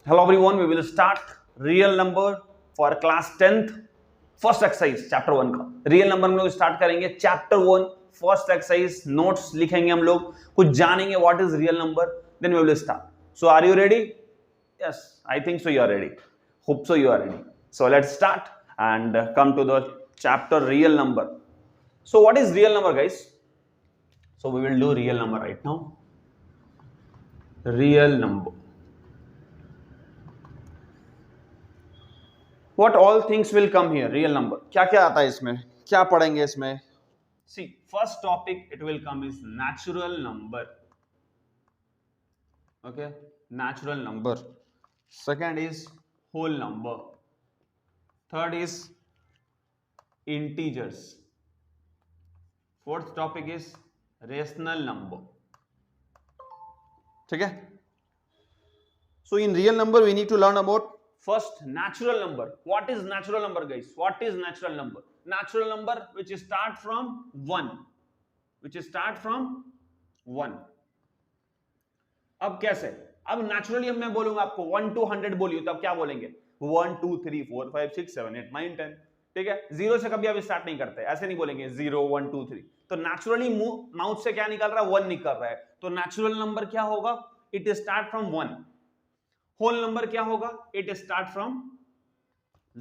Hello everyone, we will start real number for class 10th first exercise chapter 1 का real number हम लोग start करेंगे chapter 1 first exercise notes लिखेंगे हम लोग कुछ जानेंगे what is real number then we will start. So are you ready? Yes, I think so you are ready. Hope so you are ready. So let's start and come to the chapter real number. So what is real number guys? So we will do real number right now. Real number. What all things will come here? Real number. क्या क्या आता है इसमें? क्या पढ़ेंगे इसमें? See, first topic it will come is natural number. Okay, natural number. Second is whole number. Third is integers. Fourth topic is rational number. ठीक है? So in real number we need to learn about first natural number. What is natural number guys? What is natural number? Natural number which start from 1. Which start from 1. अब कैसे? अब naturally मैं बोलूंगा आपको 1 to 100 बोलिए तो अब क्या बोलेंगे? 1 2 3 4 5 6 7 8 9 10. ठीक है? 0 से कभी आप स्टार्ट नहीं करते, ऐसे नहीं बोलेंगे 0 1 2 3. तो naturally माउथ से क्या निकल रहा है? 1 निकल रहा है. तो natural number क्या होगा? It start from 1. Whole number क्या होगा? It start from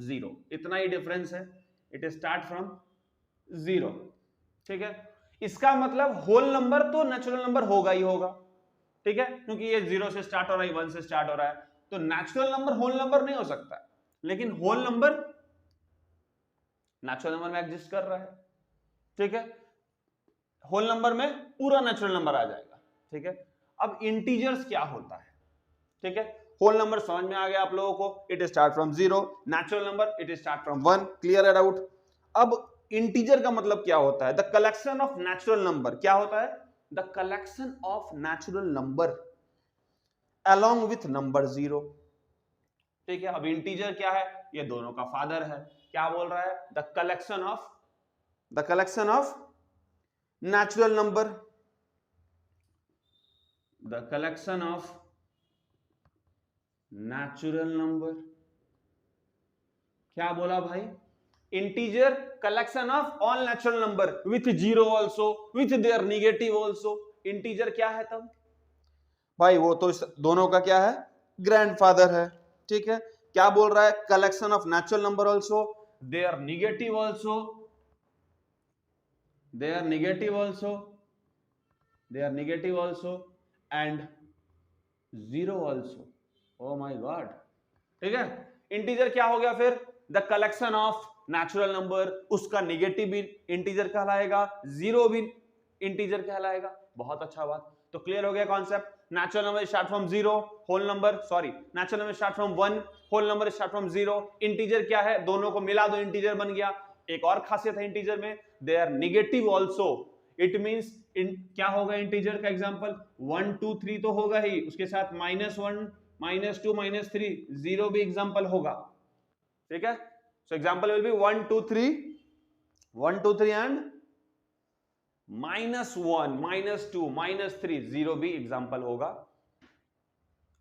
0. इतना ही डिफरेंस है. It start from 0. ठीक है, इसका मतलब होल नंबर तो नेचुरल नंबर होगा ही होगा. ठीक है, क्योंकि ये 0 से स्टार्ट हो रहा है, 1 से स्टार्ट हो रहा है, तो नेचुरल नंबर होल नंबर नहीं हो सकता. लेकिन होल नंबर नेचुरल नंबर में एग्जिस्ट कर रहा है. ठीक है, होल नंबर में पूरा नेचुरल नंबर आ जाएगा. ठीक है, अब इंटीजर्स क्या होता है? ठीक है, होल नंबर समझ में आ गया आप लोगों को. It start from 0. Natural number it start from 1. Clear है डाउट? अब इंटीजर का मतलब क्या होता है? The collection of natural number. क्या होता है? The collection of natural number along with number 0. ठीक है, अब इंटीजर क्या है? ये दोनों का फादर है. क्या बोल रहा है? The collection of natural number. The collection of natural number. क्या बोला भाई? Integer collection of all natural number with 0 also with their negative also. Integer क्या है तब भाई? वो तो दोनों का क्या है? ग्रैंडफादर है. ठीक है, क्या बोल रहा है? Collection of natural number also there negative also and 0 also. Oh my God. ठीक है, इंटीजर क्या हो गया फिर? The collection of natural number. उसका निगेटिव भी इंटीजर कहलाएगा, 0 भी इंटीजर कहलाएगा. बहुत अच्छा बात. तो क्लियर हो गया concept. Natural number start from 0. Whole number natural number start from 1. Whole number start from 0. Integer क्या है? दोनों को मिला दो, इंटीजर बन गया. एक और खासियत है इंटीजर में, they are negative also. It means क्या होगा इंटीजर का एग्जांपल? 1 2 3 तो होगा ही, उसके साथ -1 -2 -3 0 भी एग्जांपल होगा. ठीक है, so example will be 1 2 3 and -1 -2 -3 0 भी एग्जांपल होगा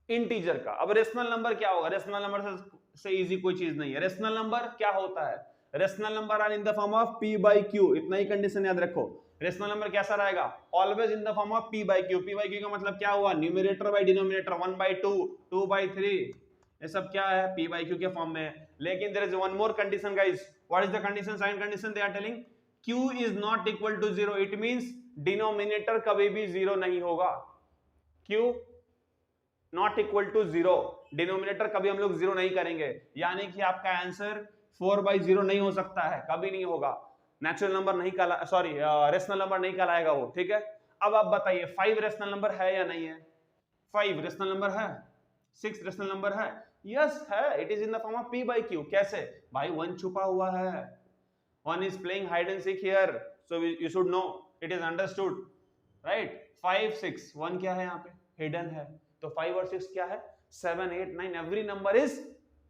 इंटीजर का. अब रेशनल नंबर क्या होगा? रेशनल नंबर से इजी कोई चीज नहीं है. रेशनल नंबर क्या होता है? Rational number are in the form of p by q. इतना ही कंडीशन याद रखो. रेशनल नंबर कैसा रहेगा? Always in the form of p by q. p by q का मतलब क्या हुआ? Numerator by denominator, 1 by 2 2 by 3. ये सब क्या है? p by q के फॉर्म में है. लेकिन there is one more condition guys. What is the condition? Sign condition they are telling q is not equal to 0. It means denominator कभी भी 0 नहीं होगा. q not equal to 0. Denominator कभी हम लोग 0 नहीं करेंगे. यानी कि आपका आंसर 4 by 0 नहीं हो सकता है, कभी नहीं होगा. नेचुरल नंबर नहीं रेशनल नंबर नहीं कहलाएगा वो. ठीक है, अब आप बताइए 5 रेशनल नंबर है या नहीं है? 5 रेशनल नंबर है. 6 रेशनल नंबर है. यस है. It is in the form of p by q. कैसे भाई? 1 छुपा हुआ है. 1 is playing hide and seek here, so you should know. It is understood, right? 5 6 1 क्या है यहाँ पे? हिडन है. तो 5 और 6 क्या है? 7 8 9. Every number is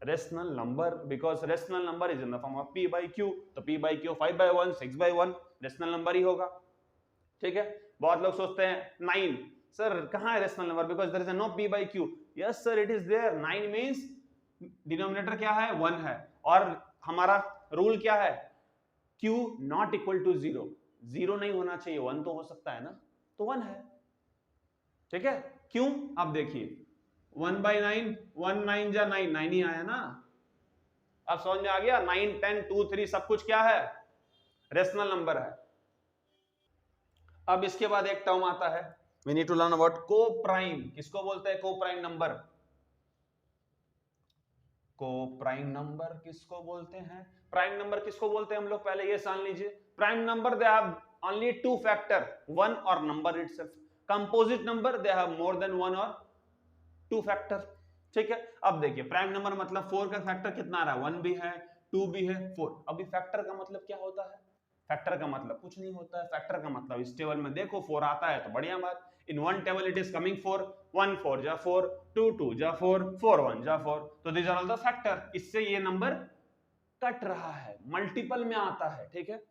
rational number because rational number is in the form of p by q. तो p by q 5 by 1 6 by 1 rational number ही होगा. ठीक है, बहुत लोग सोचते हैं 9 सर कहाँ है rational number, because there is no p by q. Yes sir it is there. 9 means denominator क्या है 1 है, और हमारा रूल क्या है q नॉट इक्वल टू 0. 0 नहीं होना चाहिए, 1 तो हो सकता है ना, तो 1 है. ठीक है, क्यों? आप देखिए 1 by 9, 1 9 जा 9, 9 ही आया ना. अब समझ में आ गया, 9 10 2 3 सब कुछ क्या है रेशनल नंबर है. अब इसके बाद एक टर्म आता है, we need to learn about co-prime. किसको बोलते हैं co-prime नंबर? co-prime नंबर किसको बोलते हैं? प्राइम नंबर किसको बोलते हैं हम लोग पहले ये जान लीजिए. Prime number they have only two factor, one और number itself. Composite number they have more than one और टू फैक्टर. ठीक है, अब देखिए प्राइम नंबर मतलब 4 का फैक्टर कितना आ रहा है, 1 भी है 2 भी है 4. अभी फैक्टर का मतलब क्या होता है? फैक्टर का मतलब कुछ नहीं होता है. फैक्टर का मतलब इस टेबल में देखो 4 आता है तो बढ़िया बात. In one table it is coming 4. 1 4 जा 4, 2 2 जा 4, 4 1 जा 4. तो this are all the factor. इससे ये नंबर कट रहा है, मल्टीपल में आता है. ठीक है,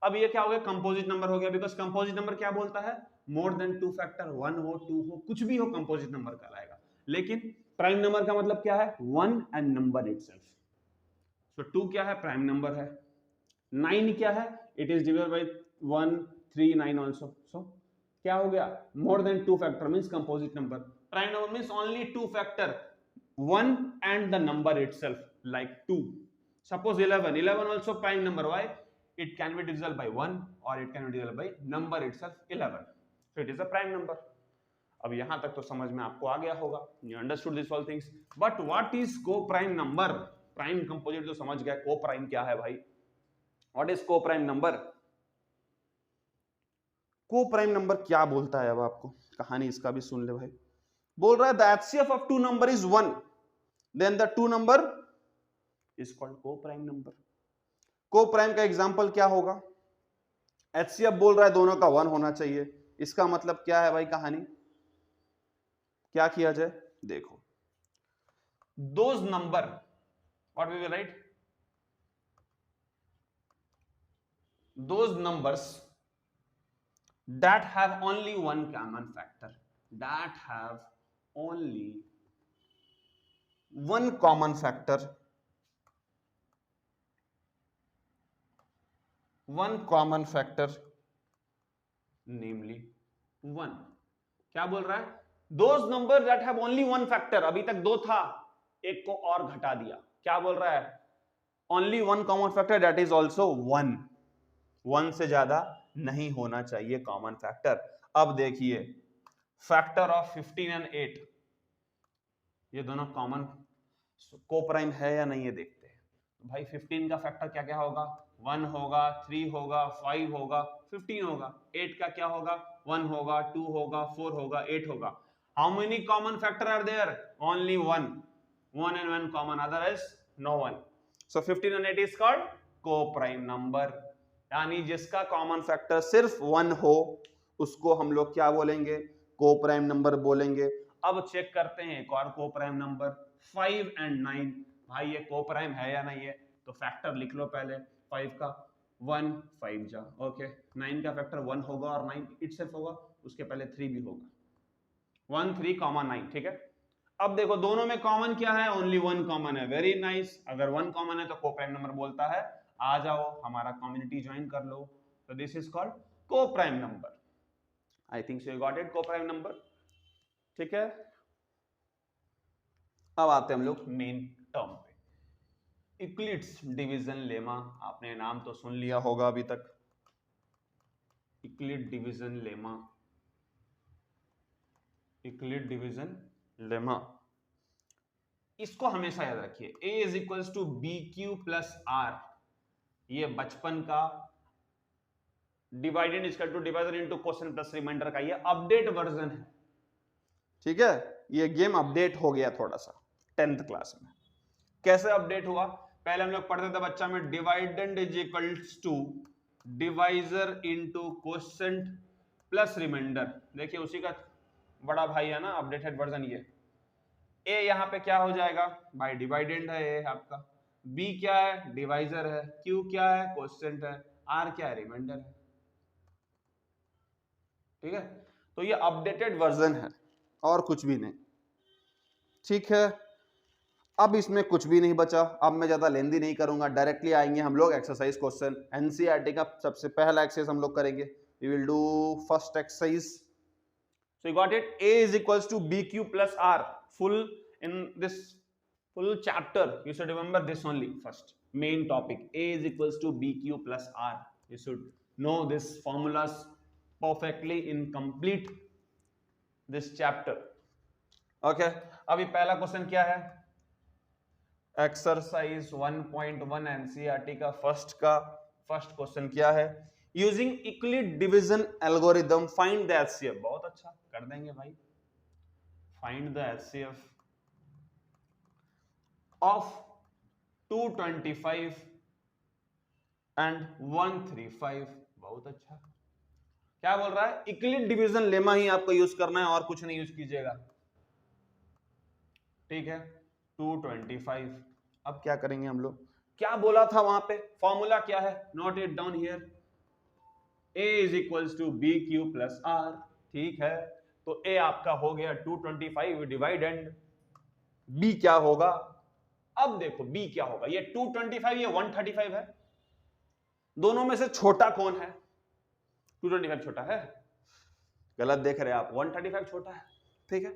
अब ये क्या हो गया कंपोजिट नंबर हो गया, बिकॉज कंपोजिट नंबर क्या बोलता है मोर देन टू फैक्टर, 1 हो 2 हो कुछ भी हो कंपोजिट नंबर कहलाएगा. लेकिन प्राइम नंबर का मतलब क्या है 1 एंड नंबर इटसेल्फ. सो 2 क्या है प्राइम नंबर है. 9 क्या है it is divided by 1 3 9 also. So क्या हो गया more than two factor means composite number. Prime number means only two factor 1 and the number itself like 2. Suppose 11 also prime number. Why? It can be divisible by 1 or it can be divisible by number itself 11. So it is a prime number. अब यहां तक तो समझ में आपको आ गया होगा, you understood this all things. But what is co-prime number? Prime composite तो समझ गए, co-prime क्या है भाई? What is co-prime number? co-prime number क्या बोलता है, अब आपको कहानी इसका भी सुन ले भाई. बोल रहा है the HCF of two number is 1, then the two number is called co-prime number. co-prime का एग्जांपल क्या होगा? HCF बोल रहा है दोनों का 1 होना चाहिए. इसका मतलब क्या है भाई कहानी, क्या किया जाए? देखो those number, what we will write, those numbers that have only one common factor, that have only one common factor, one common factor namely 1. क्या बोल रहा है? those number that have only one factor, अभी तक 2 था, एक को और घटा दिया. क्या बोल रहा है? only one common factor that is also 1. 1 से ज्यादा नहीं होना चाहिए कॉमन फैक्टर. अब देखिए फैक्टर ऑफ 15 एंड 8, ये दोनों कॉमन को-प्राइम है या नहीं ये देखते हैं. भाई 15 का फैक्टर क्या क्या होगा, 1 होगा 3 होगा 5 होगा 15 होगा. 8 का क्या होगा 1 होगा 2 होगा 4 होगा 8 होगा. How many common factor are there? Only 1. 1 and 1 common, otherwise no one. So 15 and 8 is called coprime number. यानी जिसका कॉमन फैक्टर सिर्फ 1 हो उसको हम लोग क्या बोलेंगे, को-प्राइम नंबर बोलेंगे. अब चेक करते हैं एक और को-प्राइम नंबर 5 and 9. भाई ये को-प्राइम है या नहीं है? तो फैक्टर लिख लो पहले. 5 का 1 5 जा ओके. 9 का फैक्टर 1 होगा और 9 इटसेल्फ होगा, उसके पहले 3 भी होगा. 1 3 9. ठीक है, अब देखो दोनों में कॉमन क्या है, ओनली 1 कॉमन है. Very nice. अगर 1 कॉमन है तो को-प्राइम नंबर बोलता है. आ जाओ हमारा कम्युनिटी ज्वाइन कर लो. तो this is called coprime number. I think so you got it, coprime number. ठीक है, अब आते हैं हम लोग मेन टर्म पे. यूक्लिड्स डिवीजन लेमा, आपने नाम तो सुन लिया होगा अभी तक. Euclid division lemma, Euclid division lemma, इसको हमेशा याद रखिए. A is equals to B Q plus R. ये बचपन का divided is equal to divisor into question plus remainder का ये अपडेट वर्जन है. ठीक है, ये गेम अपडेट हो गया थोड़ा सा 10th क्लास में. कैसे अपडेट हुआ? पहले हम लोग पढ़ते थे बच्चा में dividend is equals to divisor into question plus remainder. देखिए उसी का बड़ा भाई है ना अपडेटेड वर्जन. ये ए यहाँ पे क्या हो जाएगा भाई, डिवाइडेंड है ए आपका. बी क्या है, डिवाइजर है. क्यू क्या है, क्वोशिएंट है. आर क्या है, रिमाइंडर है. ठीक है, तो तो ये अपडेटेड वर्जन है और कुछ भी नहीं, ठीक है। अब इसमें कुछ भी नहीं बचा, अब मैं ज्यादा लेंदी नहीं करूंगा, डायरेक्टली आएंगे हम लोग एक्सरसाइज क्वेश्चन। एनसीईआरटी का सबसे पहला एक्सरसाइज हम लोग करेंगे। We will do first exercise. So you got it, a is equals to bq plus r, full in this full chapter you should remember this only. First main topic, a is equals to bq plus r, you should know this formulas perfectly in complete this chapter. Okay, अभी पहला question क्या है, exercise 1.1 NCERT का first question क्या है, using Euclid division algorithm find the HCF. बहुत अच्छा, कर देंगे भाई। Find the HCF of 225 and 135। बहुत अच्छा, क्या बोल रहा है, यूक्लिड डिवीजन लेमा ही आपको यूज करना है और कुछ नहीं यूज कीजिएगा, ठीक है। 225, अब क्या करेंगे हम लोग, क्या बोला था वहां पे, फॉर्मूला क्या है, note it down here, a is equals to B Q plus R, ठीक है। तो a आपका हो गया 225 डिवाइड एंड b क्या होगा, अब देखो b क्या होगा, ये 225 ये 135 है, दोनों में से छोटा कौन है, 225 छोटा है, गलत देख रहे हैं आप, 135 छोटा है, ठीक है।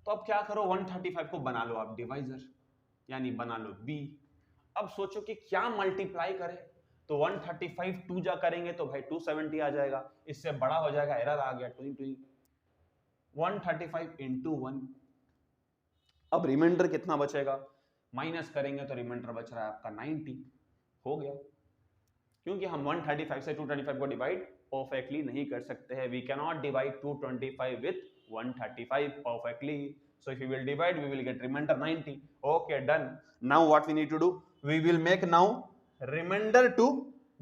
तो अब क्या करो, 135 को बना लो आप डिवाइजर, यानी बना लो b। अब सोचो कि क्या मल्टीप्लाई करें, तो 135 2 जा करेंगे तो भाई 270 आ जाएगा, इससे बड़ा हो जाएगा, एरर आ गया, 135 इंटू 1। अब रिमाइंडर कितना बचेगा, माइनस करेंगे तो रिमाइंडर बच रहा है आपका 90, हो गया। क्योंकि हम 135 से 225 को डिवाइड परफेक्टली नहीं कर सकते हैं, we can not divide 225 with 135 perfectly. So if we will divide, we will get remainder 90. Okay, done. Now what we need to do? We will make now remainder to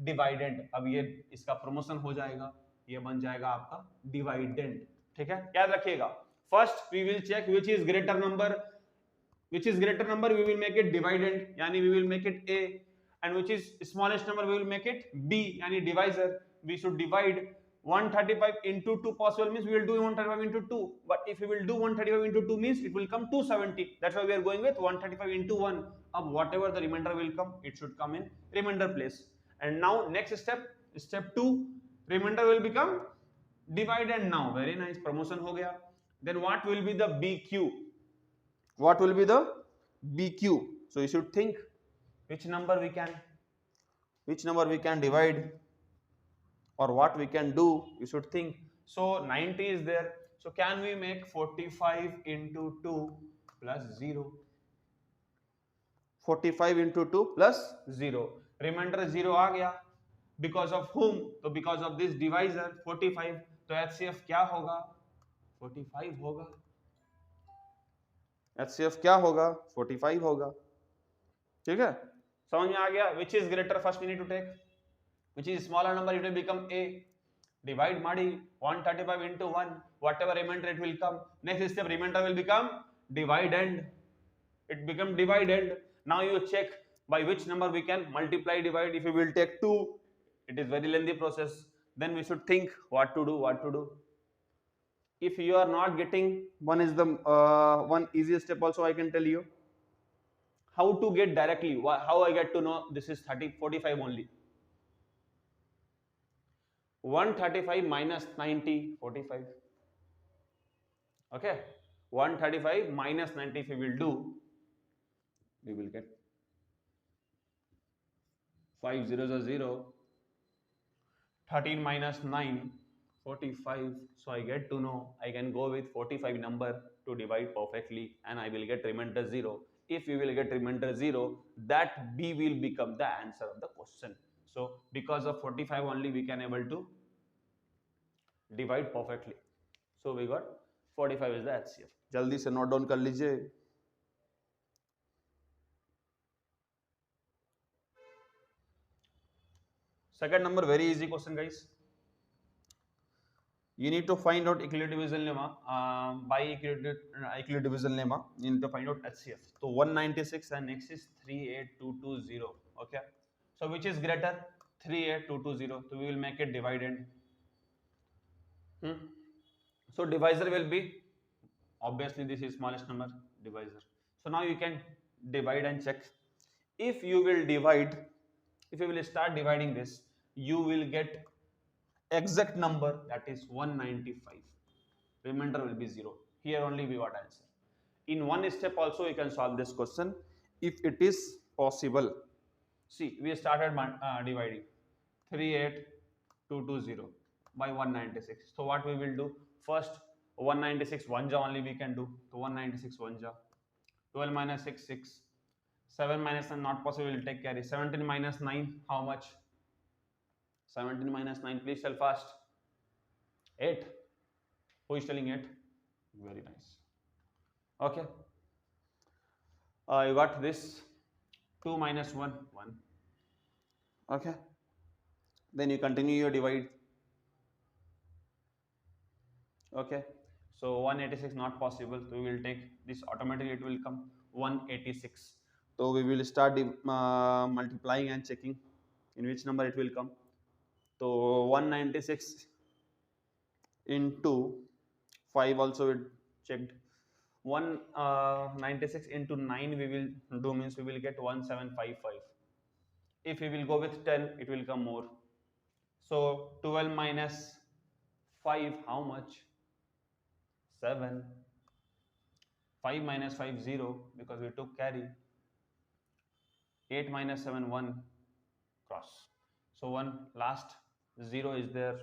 dividend. अब ये इसका promotion हो जाएगा, ये बन जाएगा आपका dividend, ठीक है। याद रखिएगा, first we will check which is greater number, we will make it dividend, यानी we will make it a, and which is smallest number we will make it b, यानी divisor. We should divide 135 into 2 possible means we will do 135 into 2, but if we will do 135 into 2 means it will come 270, that's why we are going with 135 into 1. Ab whatever the remainder will come, it should come in remainder place. And now next step 2, remainder will become dividend. Now very nice, promotion ho gaya. Then what will be the bq, so you should think which number we can divide, or what we can do, you should think. So 90 is there, so can we make 45 into 2 plus 0, 45 into 2 plus 0, remainder 0 आ गया, because of whom, तो because of this divisor 45, तो HCF क्या होगा, 45 होगा, HCF क्या होगा, 45 होगा, ठीक है। समझ में आ गया, which is greater first we need to take, which is smaller number, it will become a, divide ಮಾಡಿ 135 into 1, whatever remainder it will come, next step remainder will become dividend, it become dividend. Now you check by which number we can multiply divide. If we will take 2, it is very lengthy process, then we should think what to do. If you are not getting, one is the one easiest step also I can tell you how to get directly, how I get to know this is 45 only. 135 minus 90, 45. Okay, 135 minus 90 if we will do, we will get 5 zeros are 0, 13 minus 9, 45. So I get to know I can go with 45 number to divide perfectly, and I will get remainder 0. If we will get remainder 0, that B will become the answer of the question. So because of 45 only we can able to divide perfectly. So we got 45 is the HCF. जल्दी से note down कर लीजिए। Second number, very easy question guys. You need to find out Euclid division lemma, by Euclid division lemma you need to find out HCF. So 196 and next is 38220. Okay, so which is greater, 38220, so we will make it dividend. So divisor will be obviously this is smallest number divisor. So now you can divide and check. If you will divide, if you will start dividing this, you will get exact number, that is 195. Remainder will be 0. Here only we got answer. In one step also you can solve this question if it is possible. See, we started dividing 38220 by 196. So what we will do, first 196 1 ja only we can do. So 196 1 ja, 12 minus 6 6, 7 minus 9 not possible, will take carry. 17 minus 9 how much? 17 minus 9, please tell fast. 8. Who is telling 8? Very nice. Okay, you got this. 2 minus 1 1. Okay, then you continue your divide. Okay, so 186 not possible, so we will take this, automatically it will come 186. So we will start multiplying and checking in which number it will come. So 196 into 5 also we checked. 196 into 9 we will do, means we will get 1755. If we will go with 10, it will come more. So 12 minus 5 how much? 7. 5 minus 5 0 because we took carry. 8 minus 7 1 cross. So one last 0 is there.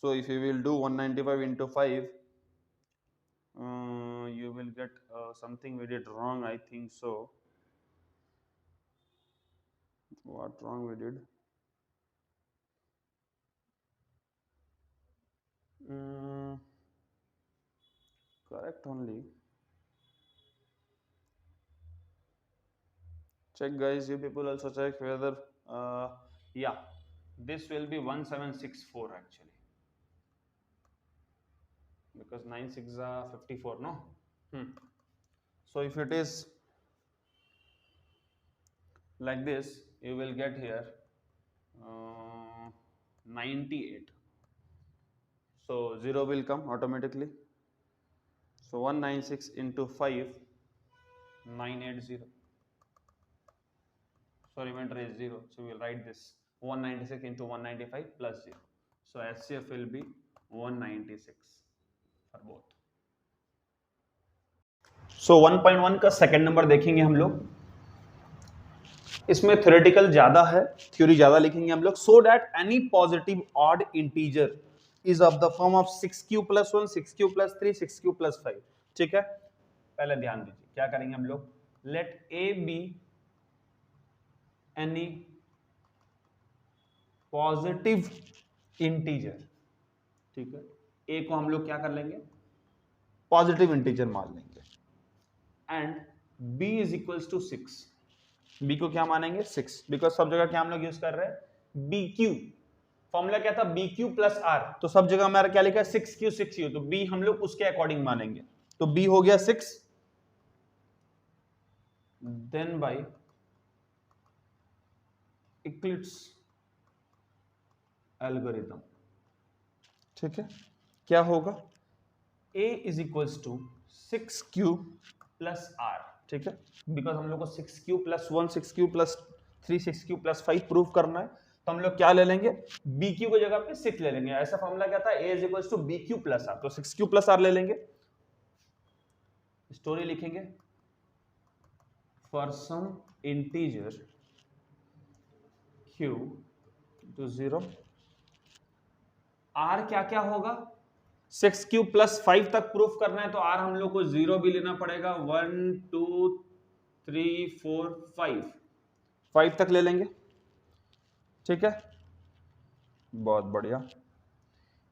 So if you will do 195 into 5, you will get something we did wrong, I think so. What wrong we did? Correct only. Check guys, you people also check whether yeah, this will be 1764 actually, because 9 6 are 54, no? So if it is like this, you will get here 98. So 0 will come automatically. So 196 into 5, 980. So remainder is 0. So we will write this 196 into 195 plus 0. So HCF will be 196 for both. So 1.1 का second number देखेंगे हम लोग. इसमें theoretical ज्यादा है, theory ज्यादा लिखेंगे हम लोग. So that any positive odd integer is of the form of 6q plus 1, 6q plus 3, 6q plus 5. ठीक है, पहले ध्यान दीजिए क्या करेंगे हम लोग. Let A B any positive integer. ठीक है, ए को हम लोग क्या कर लेंगे, पॉजिटिव इंटीजर मान लेंगे. And b is equals to 6. b को क्या मानेंगे, 6, बिकॉज सब जगह क्या हम लोग यूज कर रहे हैं, bq. फॉर्मूला क्या था, bq प्लस r. तो सब जगह हमारा क्या लिखा है, 6q 6u. तो b हम लोग उसके अकॉर्डिंग मानेंगे. तो b हो गया 6. Then by eclipse algorithm. ठीक है, क्या होगा, a is equals to 6q plus r. ठीक है, बिकॉज हम लोग को 6q plus 1, 6q plus 3, 6q plus 5 prove करना है. तो हम लोग क्या ले लेंगे, bq की जगह पे 6 ले लेंगे. ऐसा फॉर्मूला क्या था, a is equals to bq plus r. तो 6q प्लस r ले लेंगे. स्टोरी लिखेंगे, for some integer q to 0, r क्या क्या होगा, 6q प्लस 5 तक प्रूफ करना है. तो r हम लोग को 0 भी लेना पड़ेगा. 1 2 3 4 5 तक ले लेंगे. ठीक है, बहुत बढ़िया.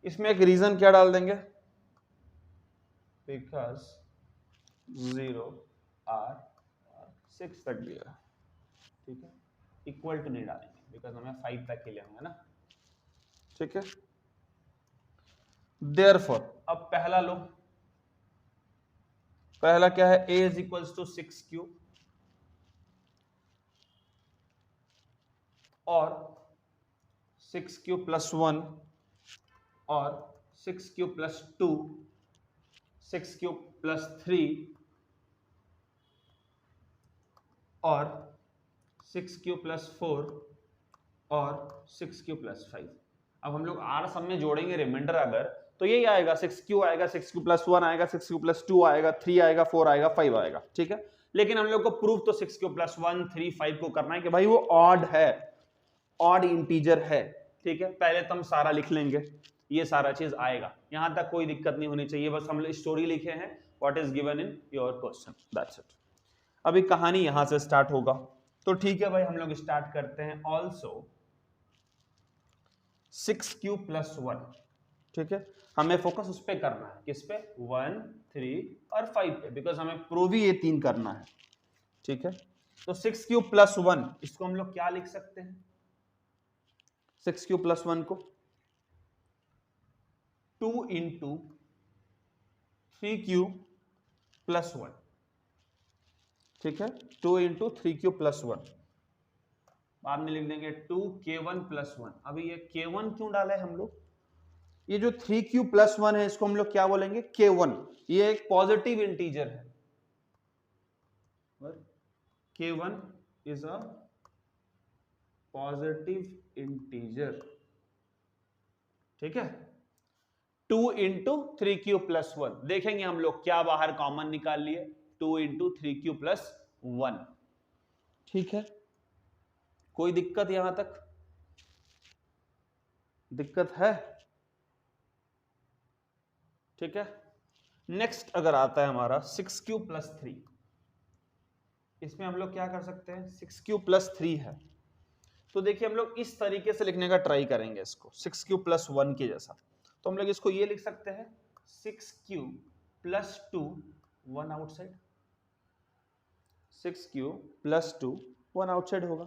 इसमें एक रीजन क्या डाल देंगे, बिकॉज 0 r 6 तक दिया. ठीक है, इक्वल टू नहीं डालेंगे बिकॉज हमें 5 तक ही लेना है ना. ठीक है, Therefore, अब पहला लो, पहला क्या है, a is equals to 6q और 6q प्लस 1 और 6q प्लस 2 6 क्यूब प्लस 3 और 6 क्यूब प्लस 4 और 6 क्यूब प्लस 5। अब हम लोग आर सब में जोड़ेंगे रिमाइंडर अगर, तो यही आएगा 6 क्यू आएगा, 6 क्यू प्लस 1 आएगा, 6 क्यू प्लस 2 आएगा, 3 आएगा, 4 आएगा, 5 आएगा, ठीक है। लेकिन हम लोग को प्रूफ तो 6 क्यू प्लस 1, 3, 5 को करना है कि भाई वो ऑड है, ऑड इंटीजर है, ठीक है। पहले तो हम सारा लिख लेंगे, ये सारा चीज आएगा, यहां तक कोई दिक्कत नहीं होनी चाहिए, बस हम लोग स्टोरी लिखे हैं what is given in your question, that's it. अभी कहानी यहां से स्टार्ट होगा, तो ठीक है भाई हम लोग स्टार्ट करते हैं। ऑल्सो 6 क्यू प्लस 1, ठीक है, हमें फोकस उस पे करना है, किस पे, 1, 3 और 5 पे, बिकॉज हमें प्रूव ही ये 3 करना है, ठीक है। तो 6 क्यू प्लस 1 इसको हम लोग क्या लिख सकते हैं, 6 क्यू प्लस 1 को 2 इंटू 3 क्यू प्लस 1, ठीक है, 2 इंटू 3 क्यू प्लस 1, बाद में लिख देंगे 2k1 प्लस 1। अभी ये k1 क्यों डाले हम लोग, ये जो 3q प्लस 1 है इसको हम लोग क्या बोलेंगे, k1, ये एक पॉजिटिव इंटीजर है, k1 is a positive integer, ठीक है। 2 इंटू 3q प्लस 1, देखेंगे हम लोग क्या बाहर कॉमन निकाल लिए, 2 इंटू 3q प्लस 1, ठीक है। कोई दिक्कत यहां तक, दिक्कत है, ठीक है। नेक्स्ट अगर आता है हमारा 6q प्लस 3, इसमें हम लोग क्या कर सकते हैं, 6q प्लस 3 है, तो देखिए हम लोग इस तरीके से लिखने का ट्राई करेंगे इसको, 6q प्लस 1 के जैसा। तो हम लोग इसको ये लिख सकते हैं 6q plus 2 1 outside, 6q plus 2 1 outside होगा।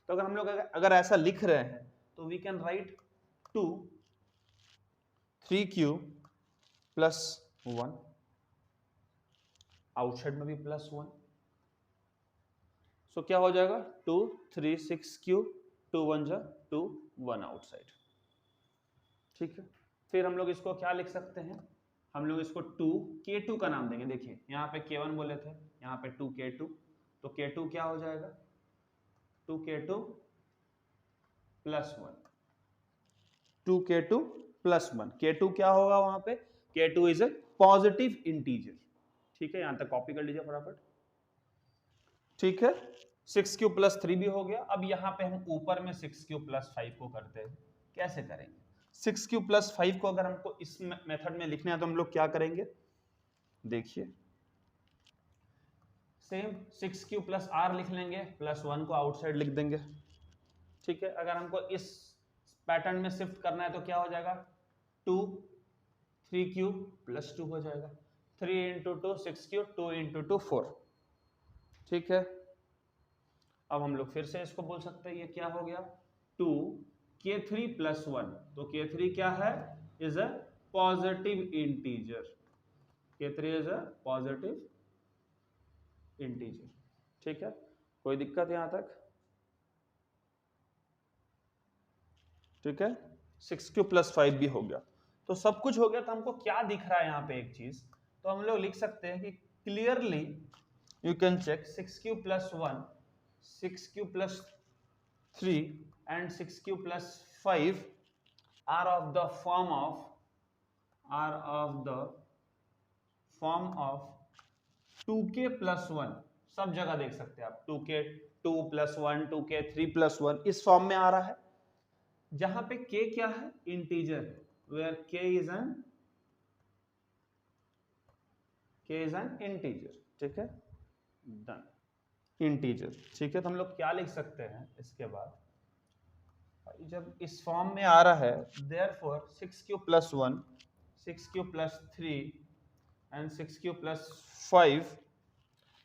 तो अगर हम लोग अगर ऐसा लिख रहे हैं तो we can write 2 3q plus 1, outside में भी प्लस 1, सो क्या हो जाएगा 2 3 6q 2 1 जा 2 1 आउटसाइड, ठीक है। फिर हम लोग इसको क्या लिख सकते हैं, हम लोग इसको 2k2 का नाम देंगे, देखिए यहाँ पे k1 बोले थे, यहाँ पे 2k2, तो k2 क्या हो जाएगा 2k2 plus 1, 2k2 plus 1, k2 क्या होगा वहां पे, k2 is a positive integer, ठीक है। यहां तक कॉपी कर लीजिए फटाफट, ठीक है। 6q प्लस 3 भी हो गया। अब यहां पे हम ऊपर में 6q प्लस 5 को करते हैं, कैसे करेंगे, 6q प्लस 5 को अगर हमको इस मेथड में लिखना है तो हम लोग क्या करेंगे, देखिए सेम 6q प्लस r लिख लेंगे, प्लस 1 को आउटसाइड लिख देंगे, ठीक है। अगर हमको इस पैटर्न में शिफ्ट करना है तो क्या हो जाएगा 2 3q प्लस 2 हो जाएगा, 3 इंटू 2 6q, 2 इंटू 2 4, ठीक है। अब हम लोग फिर से इसको बोल सकते हैं, ये क्या हो गया 2k3 प्लस 1, तो k3 क्या है, is a positive integer, k3 is a positive integer, ठीक है। कोई दिक्कत यहां तक, ठीक है। 6q प्लस 5 भी हो गया, तो सब कुछ हो गया। तो हमको क्या दिख रहा है यहाँ पे एक चीज, तो हम लोग लिख सकते हैं कि clearly you can check 6q plus 1, 6q plus 3 and 6q plus 5 are of the form of 2k plus 1, सब जगह देख सकते हैं आप 2k 2 plus 1 2k 3 plus 1 इस फॉर्म में आ रहा है, जहां पे k क्या है, इंटीजर है, where k is an integer, ठीक है, डन, इंटीजर, ठीक है। तो हम लोग क्या लिख सकते हैं इसके बाद, जब इस फॉर्म में आ रहा है therefore 6q plus 1 6q plus 3 and 6q plus 5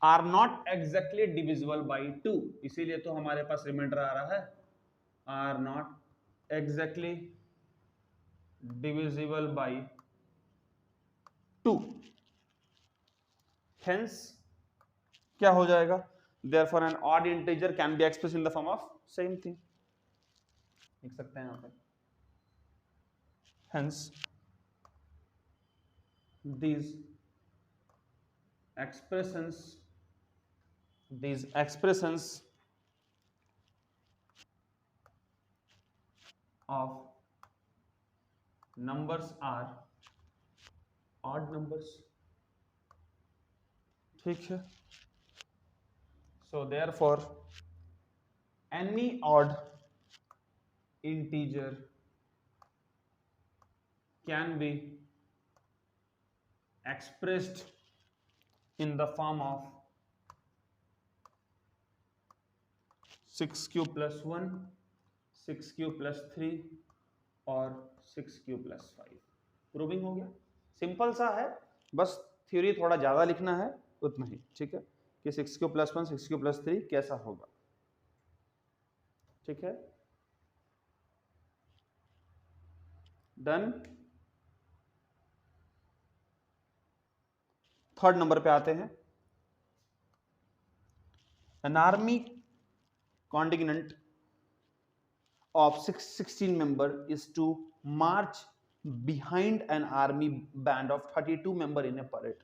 are not exactly divisible by 2, इसीलिए तो हमारे पास रिमाइंडर आ रहा है are not exactly divisible by 2, hence क्या हो जाएगा, therefore an odd integer can be expressed in the form of same thing, लिख सकते हैं यहाँ पे, hence these expressions, these expressions of numbers are odd numbers, ठीक है। So therefore any odd integer can be expressed in the form of 6q plus 1, 6q plus 3 और 6q plus 5। Proving हो गया, सिंपल सा है, बस थ्योरी थोड़ा ज्यादा लिखना है उतना ही, ठीक है, कि 6q plus 1, 6q plus 3 कैसा होगा, ठीक है, डन। थर्ड नंबर पे आते हैं। An army contingent of 16 members is to march behind an army band of 32 members in a parade.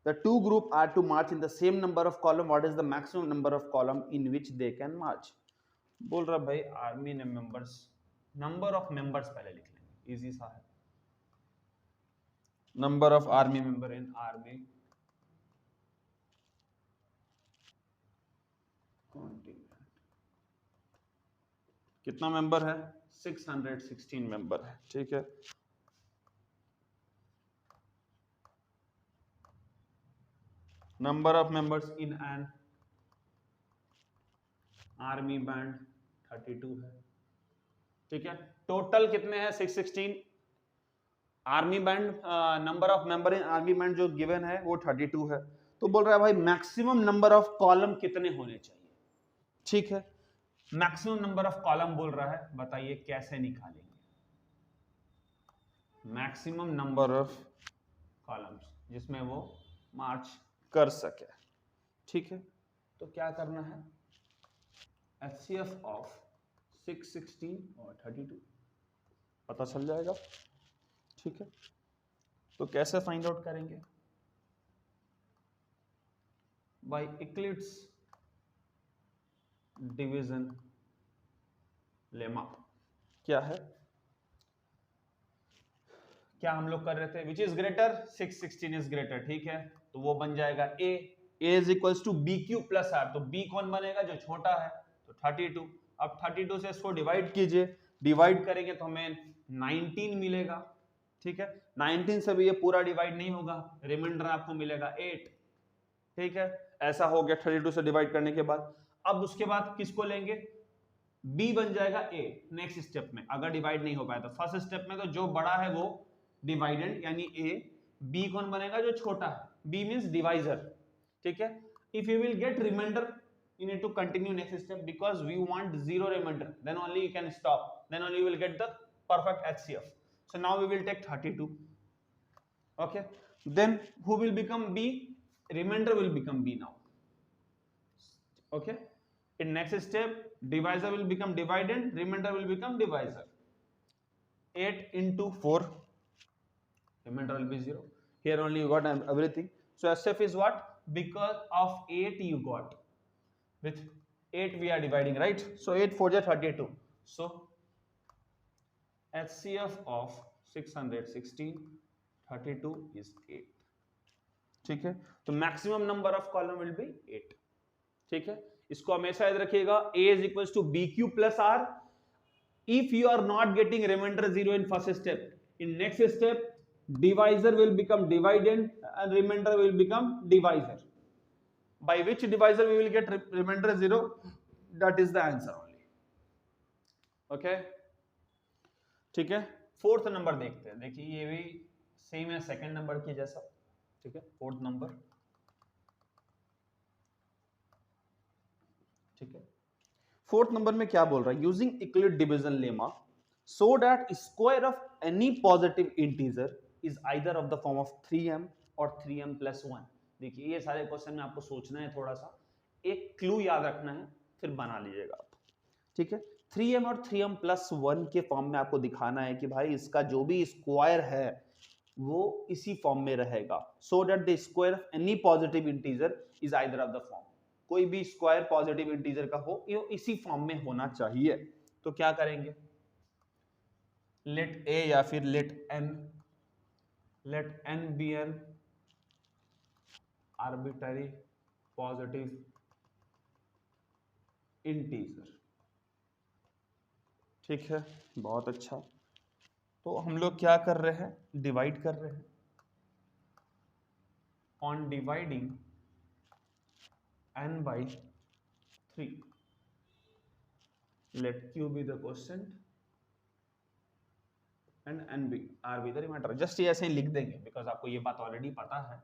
The two groups are to march in the same number of column. What is the maximum number of column in which they can march? बोल रहा भाई army ने members, number of members पहले लिख लेंगे, easy सा है। Number of army member in army contingent, कितना मेंबर है, 616 मेंबर है, ठीक है। Number of members in an army band 32 है, ठीक है। टोटल कितने हैं, 616। Army band, number of member in army band जो गिवन है वो 32 है। तो बोल रहा है भाई मैक्सिमम नंबर ऑफ कॉलम कितने होने चाहिए, ठीक है। मैक्सिमम नंबर ऑफ कॉलम बोल रहा है, बताइए कैसे निकालेंगे मैक्सिमम नंबर ऑफ कॉलम्स जिसमें वो मार्च कर सके, ठीक है। तो क्या करना है, HCF ऑफ 616 और 32 पता चल जाएगा, ठीक है। तो कैसे फाइंड आउट करेंगे, बाय यूक्लिड्स डिवीजन लेमा। क्या है, क्या हम लोग कर रहे थे, which is greater, 616 is greater, ठीक है। तो वो बन जाएगा a is equals to B Q plus R. तो b कौन बनेगा, जो छोटा है, तो 32। अब 32 से इसको डिवाइड कीजिए, डिवाइड करेंगे तो हमें 19 मिलेगा, ठीक है। 19 से भी ये पूरा डिवाइड नहीं होगा, रिमाइंडर आपको मिलेगा 8, ठीक है। ऐसा हो गया 32 से डिवाइड करने के बाद। अब उसके बाद किसको लेंगे, b बन जाएगा a नेक्स्ट स्टेप में, अगर डिवाइड नहीं हो पाया तो। फर्स्ट स्टेप में तो जो बड़ा है वो डिवाइडेंड यानी a, b कौन बनेगा, जो छोटा है, b मींस डिवाइजर, ठीक है। If you will get remainder you need to continue next step because we want zero remainder, then only you can stop, then only you will get the perfect HCF. So now we will take 32, okay, then who will become b, remainder will become b now, okay. In next step divisor will become dividend, remainder will become divisor. 8 into 4, remainder will be 0. Here only you got everything. So HCF is what, because of 8 you got, with 8 we are dividing, right? So 8 4 is 32. So HCF of 616 32 is 8, ठीक है। तो maximum number of column will be 8, ठीक है। इसको हमेशा याद रखिएगा, A is equals to BQ plus R. If you are not getting remainder 0 in first step, in next step divisor will become dividend and remainder will become divisor. By which divisor we will get remainder 0, that is the answer only, okay, ठीक है। Fourth number देखते हैं, देखिए ये भी same है second number की जैसा, ठीक है। फोर्थ नंबर, ठीक है। फोर्थ नंबर में क्या बोल रहा है, using Euclid division lemma so that square of any positive integer is either of the form of 3m और 3m plus 1। देखिए ये सारे क्वेश्चन में आपको सोचना है, थोड़ा सा एक क्लू याद रखना है, फिर बना लीजिएगा आप, ठीक है। 3m और 3m plus 1 के फॉर्म में आपको दिखाना है कि भाई इसका जो भी स्क्वायर है वो इसी फॉर्म में रहेगा, so that the square of any positive integer is either of the form. कोई भी स्क्वायर पॉजिटिव इंटीजर का हो ये इसी फॉर्म में होना चाहिए। तो क्या करेंगे, लेट ए या फिर let N be an arbitrary positive integer. ठीक है, बहुत अच्छा। तो हम लोग क्या कर रहे हैं, डिवाइड कर रहे हैं। On dividing n by 3 let q be the quotient and n be r be the remainder। Just ये ऐसे ही लिख देंगे बिकॉज आपको ये बात ऑलरेडी पता है,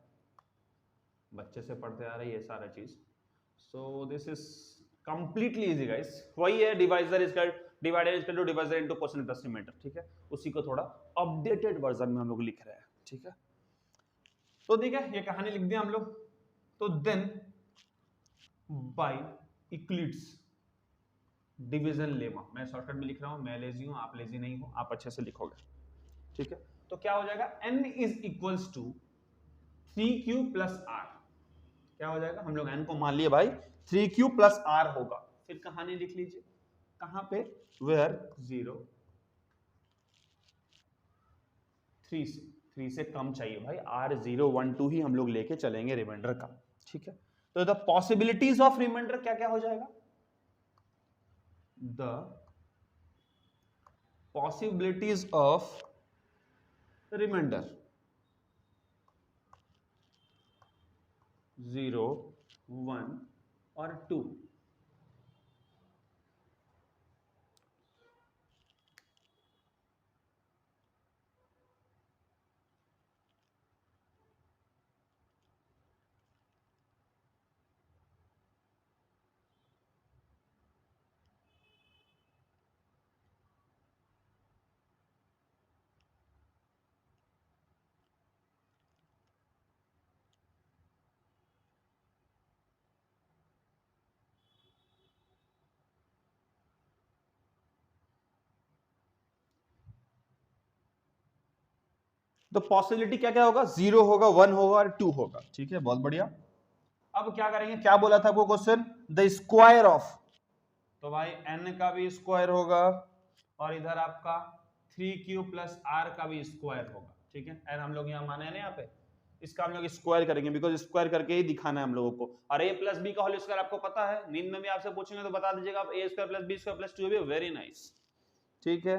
बच्चे से पढ़ते आ रहे ये सारा चीज। So this is completely easy guys. वही है, divisor is divider is to divisor into quotient plus remainder. ठीक है, उसी को थोड़ा अपडेटेड वर्जन में हम लोग लिख रहे हैं। ठीक है, तो ठीक है, ये कहानी लिख दी हम लोग। तो then by Euclid's division lemma, मैं शॉर्टकट में लिख रहा हूं, मैं लेजी हूं, आप लेजी नहीं हो, आप अच्छे से लिखोगे। ठीक है, तो क्या हो जाएगा, n is equals to 3q plus r। क्या हो जाएगा, हम लोग n को मान लिए भाई 3q प्लस r होगा। फिर कहानी लिख लीजिए, कहां पे, वेयर 0 3 से कम चाहिए भाई, r 0 1 2 ही हम लोग लेके चलेंगे रिमाइंडर का। ठीक है, तो द पॉसिबिलिटीज ऑफ रिमाइंडर क्या क्या हो जाएगा, द पॉसिबिलिटीज ऑफ रिमाइंडर 0 1 और 2। तो पॉसिबिलिटी क्या क्या होगा, 0 होगा, 1 होगा और 2 होगा। ठीक है, बहुत बढ़िया। अब क्या करेंगे, क्या बोला था वो क्वेश्चन, द स्क्वायर ऑफ, तो भाई n का भी स्क्वायर होगा और इधर आपका 3q प्लस r का भी स्क्वायर होगा। ठीक है, n हम लोग यहाँ माने हैं ना, यहाँ पे इसका हम लोग स्क्वायर करेंगे बिकॉज स्क्वायर करके ही दिखाना है हम लोगों को। और a प्लस बी का होल स्क्वायर आपको पता है, नींद में भी आपसे पूछेंगे तो बता दीजिएगा आप, a square plus B square plus 2ab। Very nice. ठीक है,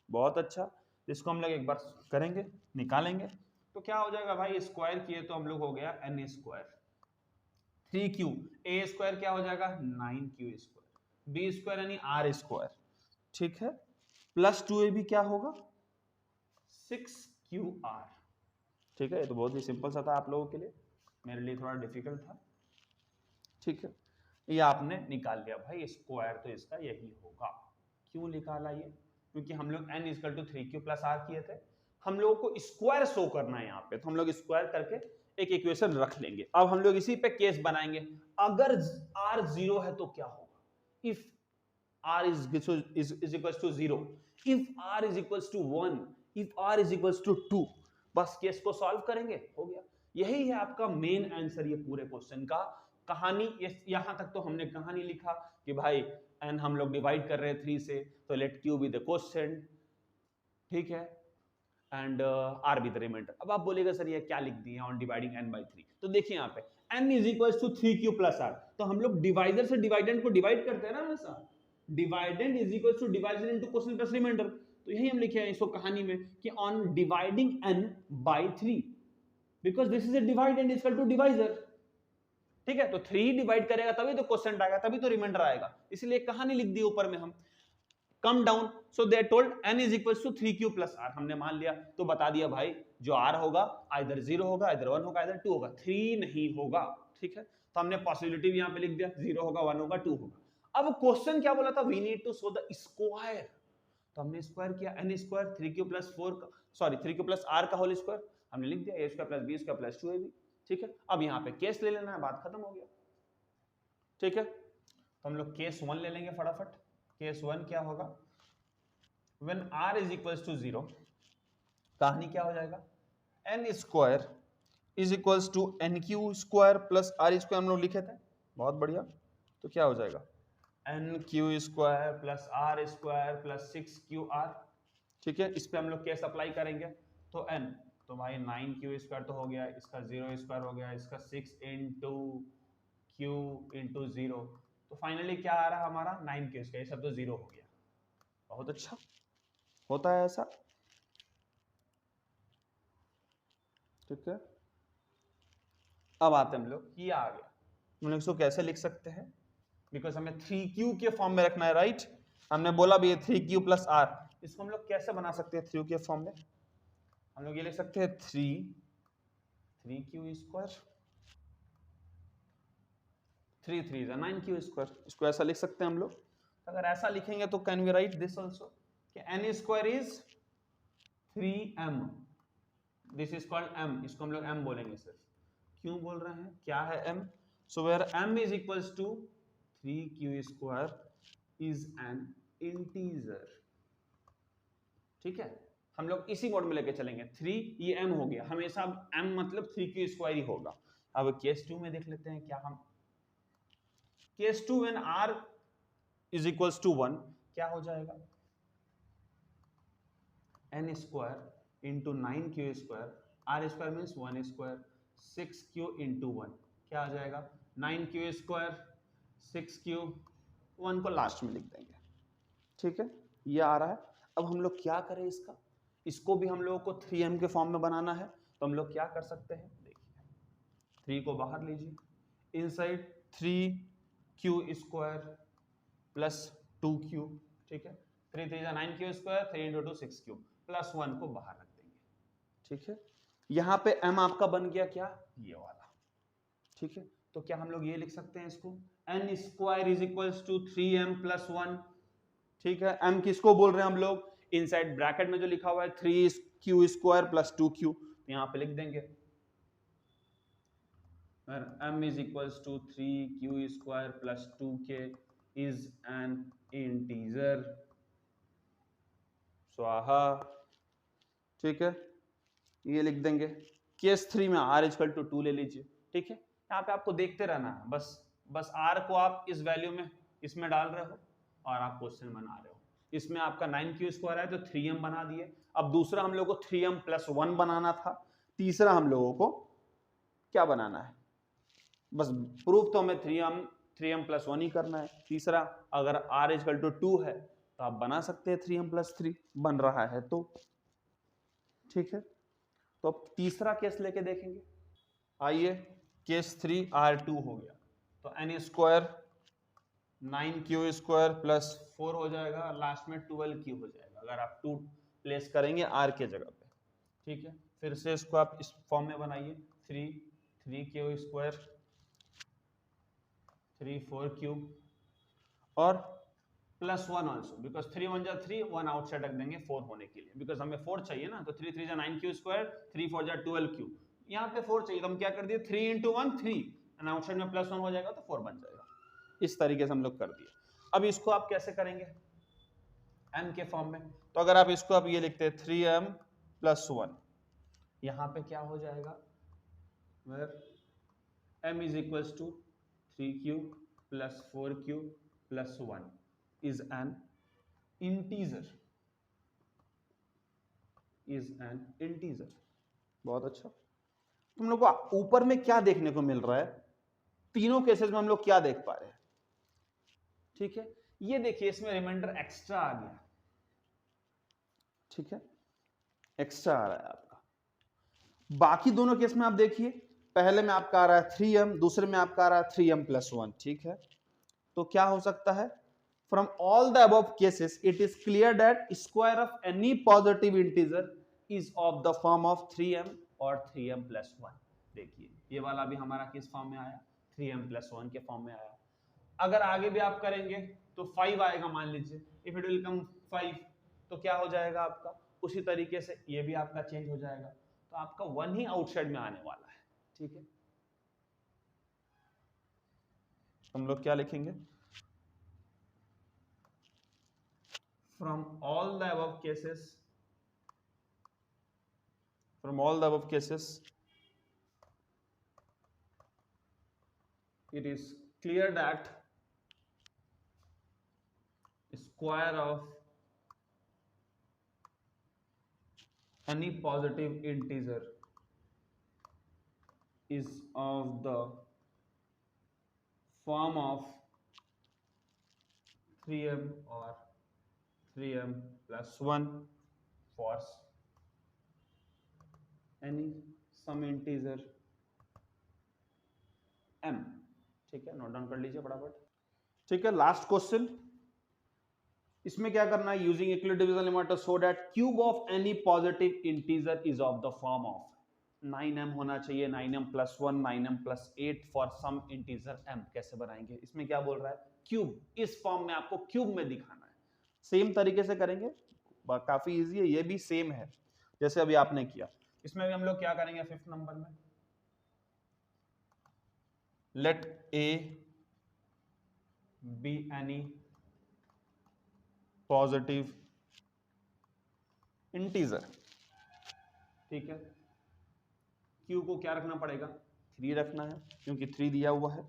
बहुत अच्छा। इसको हम लोग एक बार करेंगे, निकालेंगे। तो क्या हो जाएगा भाई, स्क्वायर किए तो हम लोग हो गया n square, 3q, a square क्या हो जाएगा 9q स्क्वायर, b स्क्वायर यानी r स्क्वायर। ठीक है, प्लस 2ab क्या होगा 6qr। ठीक है, ये तो बहुत ही सिंपल सा था आप लोगों के लिए, मेरे लिए थोड़ा डिफिकल्ट था। ठीक है, ये आपने निकाल लिया भाई, स्क्वायर तो इसका यही होगा। क्यों निकाला ये, क्योंकि हम लोग n equal to 3q plus r किए थे, हम लोगों को स्क्वायर शो करना है यहाँ पे, तो हम लोग स्क्वायर करके एक इक्वेशन रख लेंगे। अब हम लोग इसी पे केस बनाएंगे, अगर r 0 है तो क्या होगा, if r is equals to 0, if r is equals to 1, if r is equals to 2, बस केस को सॉल्व करेंगे, हो गया। यही है आपका मेन आंसर ये पूरे क्वेश्चन का। कहानी यहां तक तो हमने कहानी लिखा कि भाई n हम लोग डिवाइड कर रहे हैं 3 से, तो let q be the quotient. ठीक है, and r be the remainder. अब आप बोलेगा सर ये क्या लिख दिए ऑन डिवाइडिंग n बाई 3, तो देखिए यहाँ पे n is equal to 3q plus r, तो हम लोग डिवाइजर से डिवाइडेंड को डिवाइड करते हैं ना हमेशा, dividend is equal to divisor into quotient plus remainder. तो यही हम लिखे हैं इसको कहानी में कि on dividing n by 3, because this is a dividend is equal to divisor. ठीक है, तो 3 डिवाइड करेगा तभी तो क्वोशिएंट आएगा, तभी तो रिमाइंडर आएगा, इसलिए कहानी लिख दी ऊपर में हम। Come down, so they told n is equals to 3q plus r, हमने मान लिया तो बता दिया भाई जो r होगा आइदर 0 होगा, आइदर 1 होगा, आइदर 2 होगा, 3 नहीं होगा। ठीक है, तो हमने पॉसिबिलिटी भी यहां पे लिख दिया, 0 होगा, 1 होगा, 2 होगा। अब क्वेश्चन क्या बोला था, we need to show the square, तो हमने स्क्वायर किया, n square 3q plus 4 sorry 3q plus r का होल स्क्वायर हमने लिख दिया, a square plus b square plus 2ab। ठीक है, अब यहाँ पे केस ले लेना है, बात खत्म हो गया। ठीक है, तो हम लोग केस 1 ले लेंगे फटाफट। केस 1 क्या होगा, when r is equals to 0, कहानी क्या हो जाएगा, N square is equals to N Q square plus R square हम लोग लिखे थे, बहुत बढ़िया। तो क्या हो जाएगा N Q square plus R square plus 6qr। ठीक है, इस पे हम लोग केस अप्लाई करेंगे। तो n, तो भाई 9q स्क्वायर तो हो गया, इसका 0 स्क्वायर हो गया, इसका 6 इंटू q इंटू 0, तो फाइनली क्या आ रहा है हमारा 9q स्क्वायर, सब तो 0 हो गया। बहुत अच्छा, होता है ऐसा। ठीक है, अब आते हैं हम लोग, ये आ गया, हम लोग इसको कैसे लिख सकते हैं, बिकॉज हमें 3q के फॉर्म में रखना है, राइट। हमने बोला भी 3q प्लस r, इसको हम लोग कैसे बना सकते हैं 3q के फॉर्म में। हम लोग ये लिख सकते हैं 3q स्क्वायर, 3 3 9q स्क्वायर, इसको ऐसा लिख सकते हैं हम लोग। अगर ऐसा लिखेंगे तो can we write this also कि n square is 3m, this is called m, इसको हम लोग m बोलेंगे सिर्फ। क्यों बोल रहे हैं, क्या है m, so where m is equals to 3q square is an integer. ठीक है, हम लोग इसी मोड में लेके चलेंगे। 3 ये m हो गया, हमेशा m मतलब 3q स्क्वायर ही होगा। अब केस 2 में देख लेते हैं क्या हम, case 2 when r is equals to 1 क्या हो जाएगा, n square into 9q square, r square means 1 square, 6q into 1 क्या आ जाएगा 9q स्क्वायर, 6q, 1 को लास्ट में लिख देंगे। ठीक है, ये आ रहा है। अब हम लोग क्या करें इसका, इसको भी हम लोगों को 3m के फॉर्म में बनाना है। तो हम लोग क्या कर सकते हैं, देखिए 3 को बाहर लीजिए, inside 3q square plus 2q। ठीक है, 3 3 9q square, 3 into 2 6q plus 1 को बाहर रख देंगे। ठीक है, यहां पे m आपका बन गया क्या, ये वाला। ठीक है, तो क्या हम लोग ये लिख सकते हैं इसको, n square is equals to 3m plus 1। ठीक है, m किसको बोल रहे हैं हम लोग, इनसाइड ब्रैकेट में जो लिखा हुआ है 3q स्क्वायर प्लस 2q, यहां पे लिख देंगे m is equals to 3q square plus 2k is an integer, स्वाहा। ठीक है, ये लिख देंगे। केस 3 में r इक्वल टू 2 ले लीजिए। ठीक है, यहाँ पे आपको देखते रहना है, बस r को आप इस वैल्यू में इसमें डाल रहे हो और आप क्वेश्चन बना रहे हो। इसमें आपका 9q स्क्वायर है तो 3m बना दिए। अब दूसरा हम लोगों को 3m प्लस 1 बनाना था, तीसरा हम लोगों को क्या बनाना है, बस प्रूफ तो हमें 3m प्लस 1 ही करना है। तीसरा अगर r इक्वल टू 2 है तो आप बना सकते हैं 3m प्लस 3 बन रहा है तो। ठीक है, तो अब तीसरा केस लेके देखेंगे। आइए, केस 3 r2 हो गया, तो n square 9q square plus 4 हो जाएगा, लास्ट में 12q हो जाएगा अगर आप 2 प्लेस करेंगे r के जगह पे। ठीक है, फिर से इसको आप इस फॉर्म में बनाइए, 3q स्क्वायर 3 4q और प्लस 1 ऑल्सो, बिकॉज 3 1 जा 3, 1 आउटसाइड रख देंगे 4 होने के लिए, बिकॉज हमें 4 चाहिए ना, तो 3 3 जा 9q स्क्वायर, 3 4 जा 12q, यहाँ पे 4 चाहिए तो हम क्या कर दिए 3 इंटू 1 3, एंड आउटसाइड में प्लस 1 हो जाएगा तो 4 बन जाएगा। इस तरीके से हम लोग कर दिए। अब इसको आप कैसे करेंगे m के फॉर्म में, तो अगर आप इसको आप ये लिखते हैं 3m प्लस 1, यहाँ पे क्या हो जाएगा, m is equals to 3q plus 4q plus 1 is an integer, is an integer। बहुत अच्छा, तुम लोग को ऊपर में क्या देखने को मिल रहा है, तीनों केसेस में हम लोग क्या देख पा रहे हैं। ठीक है, ये देखिए इसमें रिमाइंडर एक्स्ट्रा आ गया। ठीक है, एक्स्ट्रा आ रहा है आपका। बाकी दोनों केस में आप देखिए, पहले में आपका आ रहा है 3m, दूसरे में आपका आ रहा है 3m प्लस 1। ठीक है, तो क्या हो सकता है, from all the above cases it is clear that square of any positive integer is of the form of 3m और 3m plus 1। देखिए ये वाला भी हमारा किस फॉर्म में आया, 3m plus 1 के फॉर्म में आया। अगर आगे भी आप करेंगे तो 5 आएगा, मान लीजिए if it will come 5, तो क्या हो जाएगा आपका, उसी तरीके से ये भी आपका चेंज हो जाएगा, तो आपका 1 ही आउटसाइड में आने वाला है। ठीक है, हम लोग क्या लिखेंगे, from all the above cases From all the above cases, it is clear that square of any positive integer is of the form of 3m or 3m plus 1 for any some integer m। ठीक है, note down कर लीजिए फटाफट। ठीक है, last question. इसमें क्या करना है, using Euclid division limit so that cube of any positive integer is of the form of 9m होना चाहिए, 9m plus 1, 9m plus 8 for some integer m। कैसे बनाएंगे, इसमें क्या बोल रहा है, क्यूब, इस फॉर्म में आपको क्यूब में दिखाना है। सेम तरीके से करेंगे, काफी इजी है, ये भी सेम है जैसे अभी आपने किया। इसमें भी हम लोग क्या करेंगे, 5th नंबर में let a be any positive integer. ठीक है, Q को क्या रखना पड़ेगा, 3 रखना है, क्योंकि 3 दिया हुआ है,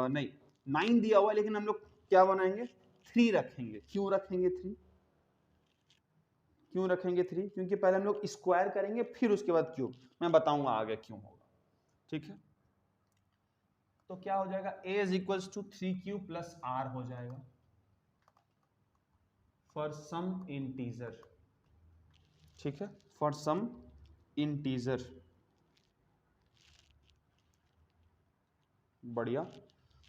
नहीं 9 दिया हुआ है, लेकिन हम लोग क्या बनाएंगे, 3 रखेंगे। क्यों रखेंगे 3, क्यों रखेंगे 3, क्योंकि पहले हम लोग स्क्वायर करेंगे फिर उसके बाद क्यूब, मैं बताऊंगा आगे क्यों होगा। ठीक है, तो क्या हो जाएगा, a is equals to 3q plus r हो जाएगा फॉर सम इंटीजर। ठीक है, फॉर सम इंटीजर, बढ़िया।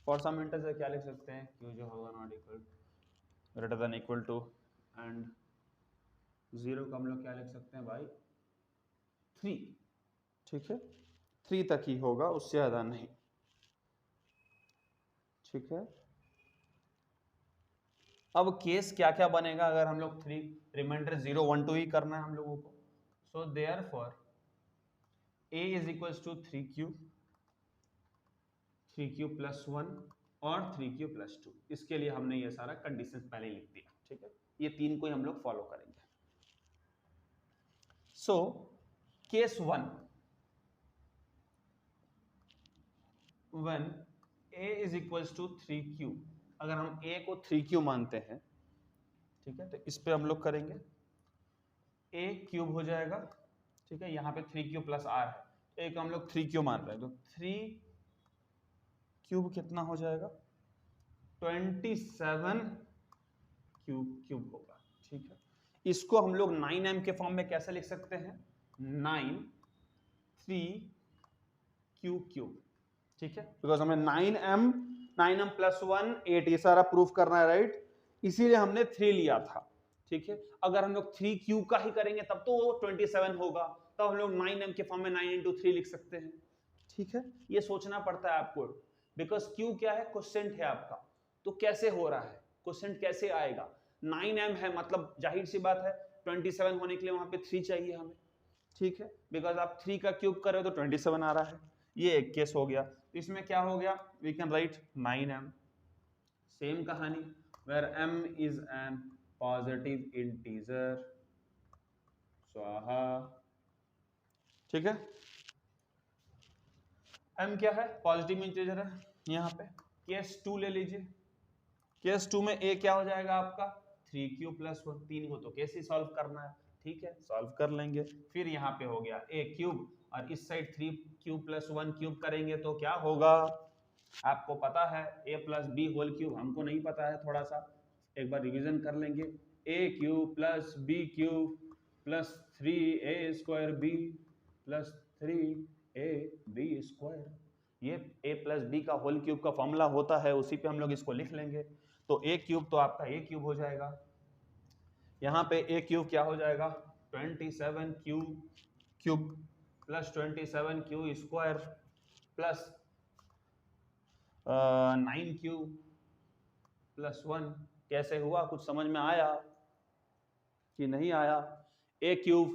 फॉर सम इंटीजर क्या लिख सकते हैं, q जो होगा not equal greater than equal to and 0 का हम लोग क्या लिख सकते हैं भाई, 3। ठीक है, 3 तक ही होगा, उससे ज्यादा नहीं। ठीक है, अब केस क्या क्या बनेगा अगर हम लोग 3 रिमाइंडर 0 1 2 ही करना है हम लोगों को। So therefore a is equals to 3q plus 1 और 3q प्लस 2। इसके लिए हमने ये सारा कंडीशन पहले लिख दिया। ठीक है, ये 3 को ही हम लोग फॉलो करेंगे। So case 1, when a is equals to 3q, अगर हम a को 3q मानते हैं, ठीक है, तो इस पे हम लोग करेंगे, a क्यूब हो जाएगा। ठीक है, यहाँ पे 3q प्लस r है, a को हम लोग 3q मान रहे हैं, तो 3 क्यूब कितना हो जाएगा, 27 क्यूब होगा। ठीक है, इसको हम लोग 9m के फॉर्म में कैसे लिख सकते हैं, 9 3q क्यूब। ठीक है, बिकॉज हमें 9m प्लस 1 8 ये सारा प्रूफ करना है, राइट, इसीलिए हमने 3 लिया था। ठीक है, अगर हम लोग 3q का ही करेंगे तब तो वो 27 होगा, तब हम लोग 9m के फॉर्म में 9 into 3 लिख सकते हैं। ठीक है, ये सोचना पड़ता है आपको, बिकॉज q क्या है, क्वेश्चन है आपका, तो कैसे हो रहा है, क्वेश्चन कैसे आएगा, 9m है, मतलब जाहिर सी बात है 27 होने के लिए वहां पे 3 चाहिए हमें। ठीक है, बिकॉज आप 3 का क्यूब कर रहे हो तो 27 आ रहा है। ये एक केस हो गया। तो इसमें क्या हो गया, we can write 9m। Same कहानी, where m is an positive integer, स्वाहा। ठीक है, m क्या है, पॉजिटिव इंटीजर है। यहाँ पे केस 2 ले लीजिए, केस 2 में a क्या हो जाएगा आपका, 3q प्लस 1। 3 को तो कैसे सॉल्व करना है, ठीक है, सॉल्व कर लेंगे। फिर यहाँ पे हो गया a क्यूब, और इस साइड 3q प्लस 1 क्यूब करेंगे तो क्या होगा, आपको पता है a plus b whole cube, हमको नहीं पता है, थोड़ा सा एक बार रिवीजन कर लेंगे। a cube plus b cube plus 3a square b plus 3ab square, ये a प्लस बी का होल क्यूब का फॉर्मूला होता है, उसी पे हम लोग इसको लिख लेंगे। तो a क्यूब तो आपका a क्यूब हो जाएगा, यहाँ पे a क्यूब क्या हो जाएगा, 27 cube plus 27 Q square plus 9 cube plus 1। कैसे हुआ, कुछ समझ में आया कि नहीं आया, a cube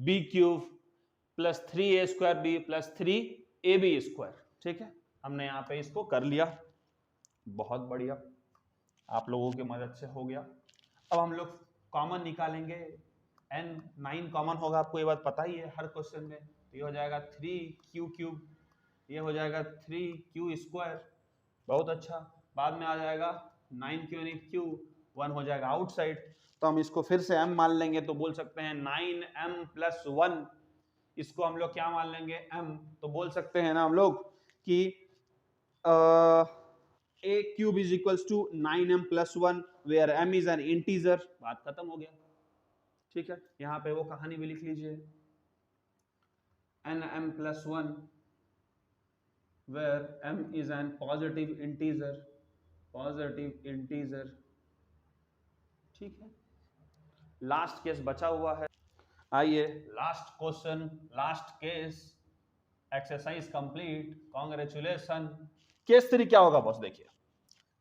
b cube plus 3a square b plus 3ab square. ठीक है, हमने यहाँ पे इसको कर लिया, बहुत बढ़िया, आप लोगों की मदद से हो गया। अब हम लोग कॉमन निकालेंगे n 9 कॉमन होगा, आपको ये बात पता ही है हर क्वेश्चन में, तो ये हो जाएगा 3q क्यूब, ये हो जाएगा 3q स्क्वायर, बहुत अच्छा। बाद में आ जाएगा 9q यानी q, 1 हो जाएगा आउटसाइड, तो हम इसको फिर से m मान लेंगे, तो बोल सकते हैं 9m + 1, इसको हम लोग क्या मान लेंगे m, तो बोल सकते हैं ना हम लोग कि a cube is equals to 9m + 1 where m is an integer, बात खत्म हो गया। ठीक है, यहाँ पे वो कहानी भी लिख लीजिए, nm + 1 where m is an positive integer। ठीक है, लास्ट केस बचा हुआ है, आइए last question, last case, exercise complete, congratulation. Case 3 क्या होगा बॉस, देखिए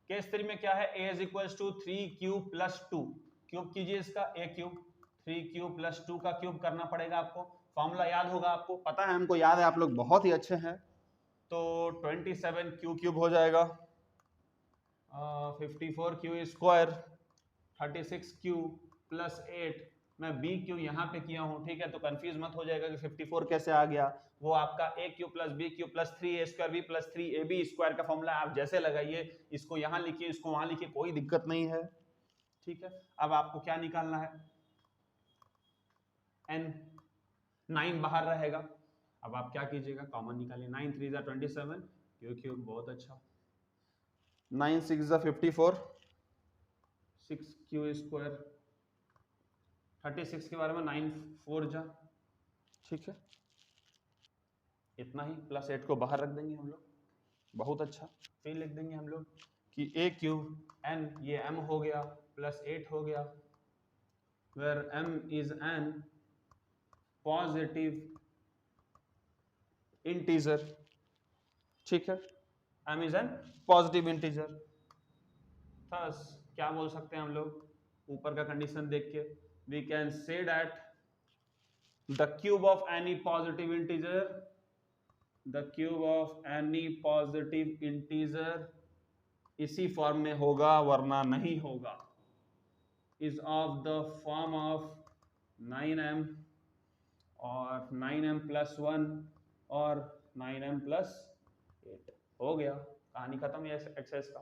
केस 3 में क्या है, a is equals to 3q + 2, cube कीजिए इसका, a क्यूब, 3q + 2 का क्यूब करना पड़ेगा आपको, फॉर्मूला याद होगा आपको, पता है हमको याद है, आप लोग बहुत ही अच्छे हैं, तो 27q क्यूब हो जाएगा, 54q स्क्वायर, 36q + 8, मैं b क्यू यहाँ पे किया हूँ, ठीक है, तो कंफ्यूज मत हो जाएगा कि 54 कैसे आ गया, वो आपका a Q + b Q + 3a square b + 3ab square का फॉर्मूला, आप जैसे लगाइए, इसको यहाँ लिखिए, इसको वहां लिखिए, कोई दिक्कत नहीं है। ठीक है, अब आपको क्या निकालना है, n, 9 बाहर रहेगा, अब आप क्या कीजिएगा, कॉमन निकालिए, 9 3 = 27 q क्यूब, बहुत अच्छा, 9 6 = 54, 6q स्क्वायर, 36 के बारे में 9 4 जा, ठीक है, इतना ही, +8 को बाहर रख देंगे हम लोग, बहुत अच्छा, फिर लिख देंगे हम लोग कि a क्यूब n, ये m हो गया, +8 हो गया, where m is an positive integer, ठीक है, m is an positive integer, thus क्या बोल सकते हैं हम लोग ऊपर का कंडीशन देख के, we can say that the cube of any positive integer, the cube of any positive integer, इसी फॉर्म में होगा वरना नहीं होगा, is of the form of 9m और 9m + 1 और 9m + 8, हो गया, कहानी खत्म है एक्सेस का।